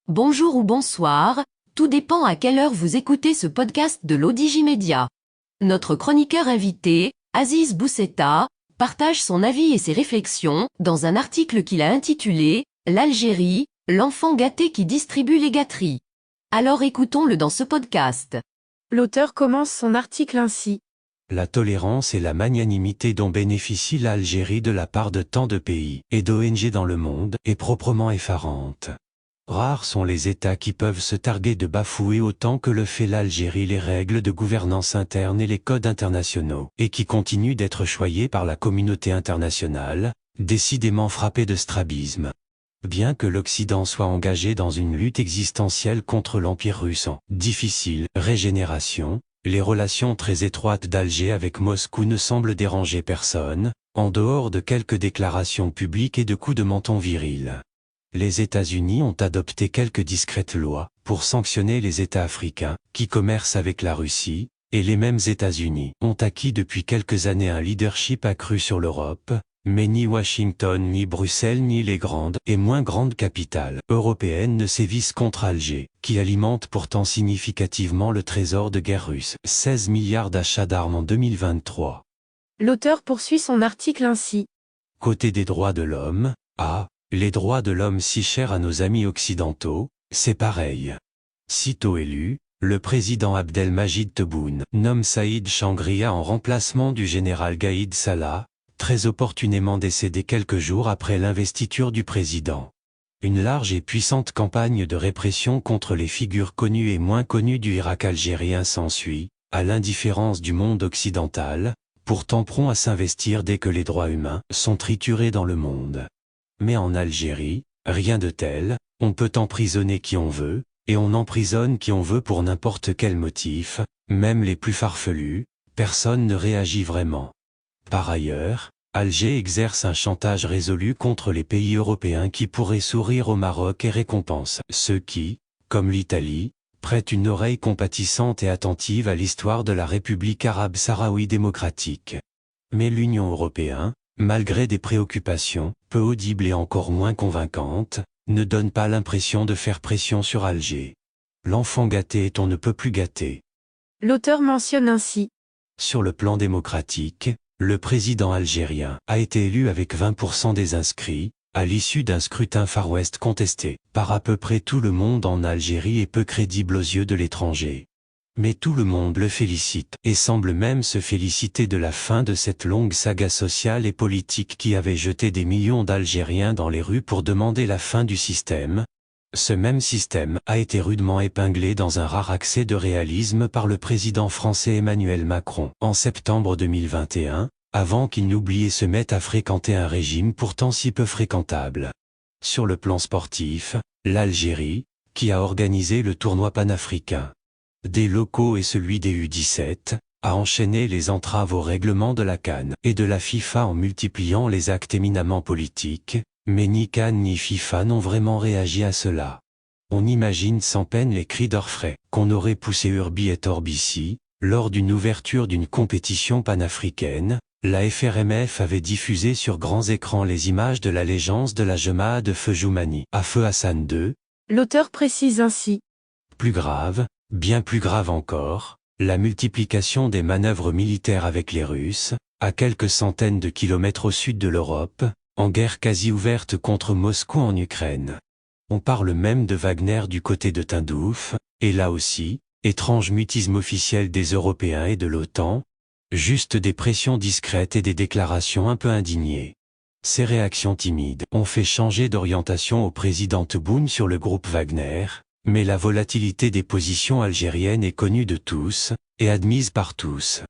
Bonjour ou bonsoir, tout dépend à quelle heure vous écoutez ce podcast de l'Odigimédia. Notre chroniqueur invité, Aziz Bousseta, partage son avis et ses réflexions dans un article qu'il a intitulé « L'Algérie, l'enfant gâté qui distribue les gâteries ». Alors écoutons-le dans ce podcast. L'auteur commence son article ainsi. La tolérance et la magnanimité dont bénéficie l'Algérie de la part de tant de pays et d'ONG dans le monde est proprement effarante. Rares sont les États qui peuvent se targuer de bafouer autant que le fait l'Algérie les règles de gouvernance interne et les codes internationaux, et qui continuent d'être choyés par la communauté internationale, décidément frappée de strabisme. Bien que l'Occident soit engagé dans une lutte existentielle contre l'Empire russe en difficile régénération, les relations très étroites d'Alger avec Moscou ne semblent déranger personne, en dehors de quelques déclarations publiques et de coups de menton virils. Les États-Unis ont adopté quelques discrètes lois pour sanctionner les États africains qui commercent avec la Russie, et les mêmes États-Unis ont acquis depuis quelques années un leadership accru sur l'Europe, mais ni Washington ni Bruxelles ni les grandes et moins grandes capitales européennes ne sévissent contre Alger, qui alimente pourtant significativement le trésor de guerre russe, 16 milliards d'achats d'armes en 2023. L'auteur poursuit son article ainsi. Côté des droits de l'homme, les droits de l'homme si chers à nos amis occidentaux, c'est pareil. Sitôt élu, le président Abdelmajid Tebboune nomme Saïd Changria en remplacement du général Gaïd Salah, très opportunément décédé quelques jours après l'investiture du président. Une large et puissante campagne de répression contre les figures connues et moins connues du Irak algérien s'ensuit, à l'indifférence du monde occidental, pourtant prompt à s'investir dès que les droits humains sont triturés dans le monde. Mais en Algérie, rien de tel, on peut emprisonner qui on veut, et on emprisonne qui on veut pour n'importe quel motif, même les plus farfelus, personne ne réagit vraiment. Par ailleurs, Alger exerce un chantage résolu contre les pays européens qui pourraient sourire au Maroc et récompense ceux qui, comme l'Italie, prêtent une oreille compatissante et attentive à l'histoire de la République arabe sahraoui démocratique. Mais l'Union européenne, malgré des préoccupations, peu audibles et encore moins convaincantes, ne donne pas l'impression de faire pression sur Alger. L'enfant gâté est on ne peut plus gâter. L'auteur mentionne ainsi. Sur le plan démocratique, le président algérien a été élu avec 20% des inscrits, à l'issue d'un scrutin Far West contesté par à peu près tout le monde en Algérie et peu crédible aux yeux de l'étranger. Mais tout le monde le félicite, et semble même se féliciter de la fin de cette longue saga sociale et politique qui avait jeté des millions d'Algériens dans les rues pour demander la fin du système. Ce même système a été rudement épinglé dans un rare accès de réalisme par le président français Emmanuel Macron en septembre 2021, avant qu'il n'oublie et se mette à fréquenter un régime pourtant si peu fréquentable. Sur le plan sportif, l'Algérie, qui a organisé le tournoi panafricain des locaux et celui des U17, a enchaîné les entraves au règlement de la CAN et de la FIFA en multipliant les actes éminemment politiques, mais ni CAN ni FIFA n'ont vraiment réagi à cela. On imagine sans peine les cris d'orfraie qu'on aurait poussés Urbi et Orbici, lors d'une ouverture d'une compétition panafricaine. La FRMF avait diffusé sur grands écrans les images de l'allégeance de la Jemaah de Feu Joumani à Feu Hassan II. L'auteur précise ainsi. Plus grave, bien plus grave encore, la multiplication des manœuvres militaires avec les Russes, à quelques centaines de kilomètres au sud de l'Europe, en guerre quasi ouverte contre Moscou en Ukraine. On parle même de Wagner du côté de Tindouf, et là aussi, étrange mutisme officiel des Européens et de l'OTAN, juste des pressions discrètes et des déclarations un peu indignées. Ces réactions timides ont fait changer d'orientation au président Tebboune sur le groupe Wagner, mais la volatilité des positions algériennes est connue de tous, et admise par tous.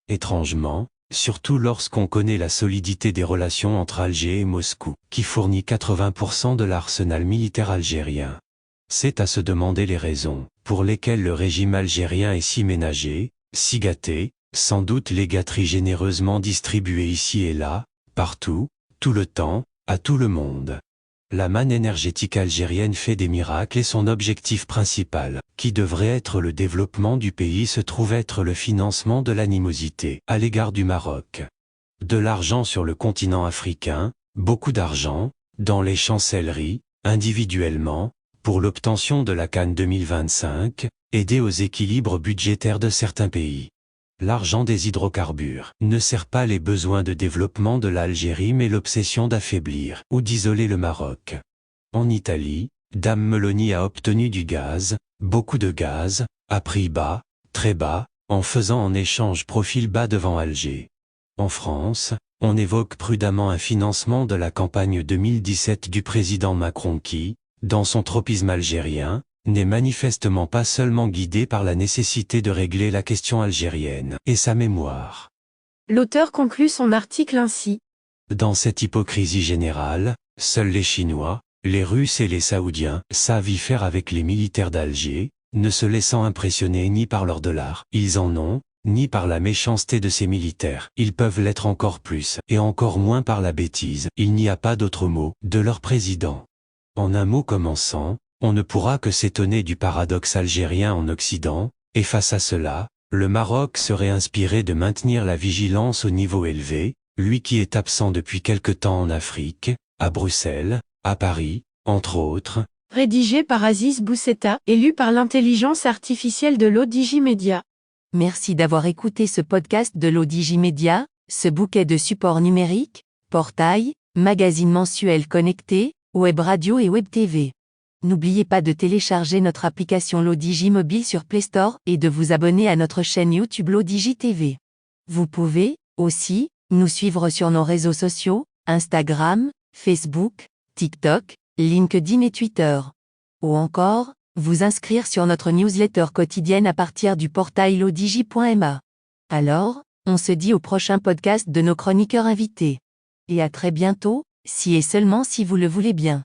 Étrangement, surtout lorsqu'on connaît la solidité des relations entre Alger et Moscou, qui fournit 80% de l'arsenal militaire algérien. C'est à se demander les raisons pour lesquelles le régime algérien est si ménagé, si gâté, sans doute les gâteries généreusement distribuées ici et là, partout, tout le temps, à tout le monde. La manne énergétique algérienne fait des miracles et son objectif principal, qui devrait être le développement du pays, se trouve être le financement de l'animosité à l'égard du Maroc. De l'argent sur le continent africain, beaucoup d'argent, dans les chancelleries, individuellement, pour l'obtention de la CAN 2025, aider aux équilibres budgétaires de certains pays. L'argent des hydrocarbures ne sert pas les besoins de développement de l'Algérie mais l'obsession d'affaiblir ou d'isoler le Maroc. En Italie, Dame Meloni a obtenu du gaz, beaucoup de gaz, à prix bas, très bas, en faisant en échange profil bas devant Alger. En France, on évoque prudemment un financement de la campagne 2017 du président Macron qui, dans son tropisme algérien, n'est manifestement pas seulement guidé par la nécessité de régler la question algérienne et sa mémoire. L'auteur conclut son article ainsi. Dans cette hypocrisie générale, seuls les Chinois, les Russes et les Saoudiens savent y faire avec les militaires d'Alger, ne se laissant impressionner ni par leur dollar, ils en ont, ni par la méchanceté de ces militaires, ils peuvent l'être encore plus, et encore moins par la bêtise, il n'y a pas d'autre mot, de leur président. En un mot commençant, on ne pourra que s'étonner du paradoxe algérien en Occident, et face à cela, le Maroc serait inspiré de maintenir la vigilance au niveau élevé, lui qui est absent depuis quelque temps en Afrique, à Bruxelles, à Paris, entre autres. Rédigé par Aziz Bousseta, élu par l'intelligence artificielle de l'Odigimédia. Merci d'avoir écouté ce podcast de l'Odigimédia, ce bouquet de supports numériques, portail, magazine mensuel connecté, web radio et web TV. N'oubliez pas de télécharger notre application l'Odigi Mobile sur Play Store et de vous abonner à notre chaîne YouTube l'Odigi TV. Vous pouvez, aussi, nous suivre sur nos réseaux sociaux, Instagram, Facebook, TikTok, LinkedIn et Twitter. Ou encore, vous inscrire sur notre newsletter quotidienne à partir du portail lodigi.ma. Alors, on se dit au prochain podcast de nos chroniqueurs invités. Et à très bientôt, si et seulement si vous le voulez bien.